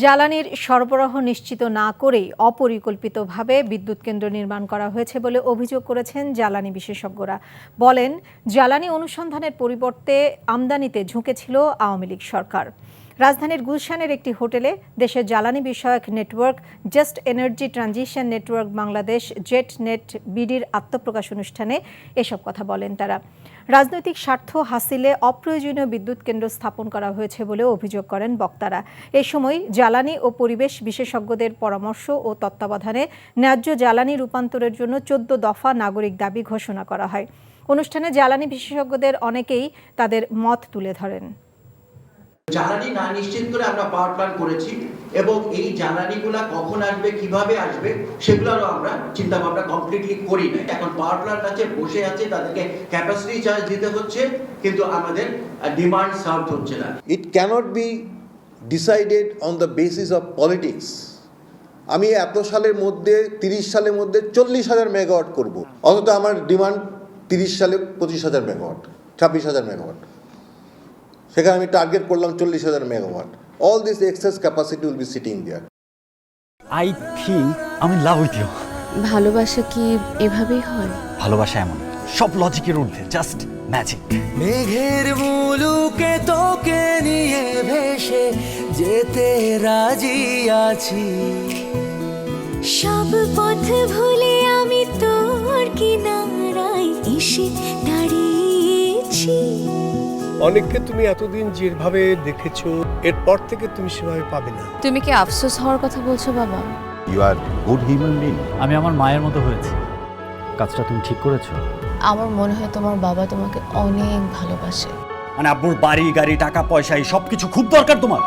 জ্বালানির সরবরাহ নিশ্চিত না করেই অপরিকল্পিতভাবে বিদ্যুৎ কেন্দ্র নির্মাণ করা হয়েছে বলে অভিযোগ করেছেন জ্বালানি বিশেষজ্ঞরা। বলেন, জ্বালানি অনুসন্ধানের পরিবর্তে আমদানিতে ঝুঁকেছিল আওয়ামী লীগ সরকার। রাজধানীর গুলশানের একটি হোটেলে দেশের জ্বালানি বিষয়ক network just energy transition network Bangladesh JETNET বিডির আত্মপ্রকাশ অনুষ্ঠানে এসব কথা বলেন তারা। রাজনৈতিক স্বার্থ হাসিলে অপ্রয়োজনীয় বিদ্যুৎ কেন্দ্র স্থাপন করা হয়েছে বলে অভিযোগ করেন বক্তারা। এ সময় জ্বালানি ও পরিবেশ বিশেষজ্ঞদের পরামর্শ ও তত্ত্বাবধানে ন্যায্য জ্বালানি রূপান্তরের জন্য 14 দফা নাগরিক দাবি ঘোষণা করা হয়। অনুষ্ঠানে জ্বালানি বিশেষজ্ঞদের অনেকেই তাদের মত তুলে ধরেন। জ্বালানি না নিশ্চিত করে আমরা পাওয়ার প্ল্যান্ট করেছি এবং এই জ্বালানিগুলা কখন আসবে, কিভাবে আসবে, সেগুলোরও আমরা চিন্তা ভাবনা কমপ্লিটলি করি না। এখন পাওয়ার প্ল্যান্ট আছে, বসে আছে, তাদেরকে ক্যাপাসিটি চার্জ দিতে হচ্ছে, কিন্তু আমাদের ডিমান্ড সার্ভ হচ্ছে না। It cannot be decided on the basis of politics. আমি এত সালের মধ্যে 30 সালের মধ্যে 40,000 মেগাওয়াট করব, অথচ আমার ডিমান্ড 30 সালে 25,000 মেগাওয়াট, 26,000 মেগাওয়াট। সেখানে আমি টার্গেট করলাম 40,000 megawatt. All this excess capacity will be sitting there. I think I'm in love with you. ভালোবাসা কি এভাবেই হয়? ভালোবাসা এমন সব লজিকের ঊর্ধ্বে, জাস্ট ম্যাজিক। মেঘের মুলুকে তোকে নিয়ে ভেসে যেতে রাজি আছি, সব পথ ভুলে আমি তোর কিনারায় এসে দাঁড়িয়েছি। অনেককে তুমি এতদিন যেভাবে দেখেছো, এরপর থেকে তুমি সেভাবে পাবে না। তুমি কি আফসোস হওয়ার কথা বলছো বাবা? You are good human being. আমি আমার মায়ের মতো হয়েছি। কাজটা তুমি ঠিক করেছো। আমার মনে হয় তোমার বাবা তোমাকে অনেক ভালোবাসে। মানে আব্বুর বাড়ি গাড়ি টাকা পয়সা এই সব কিছু খুব দরকার তোমার।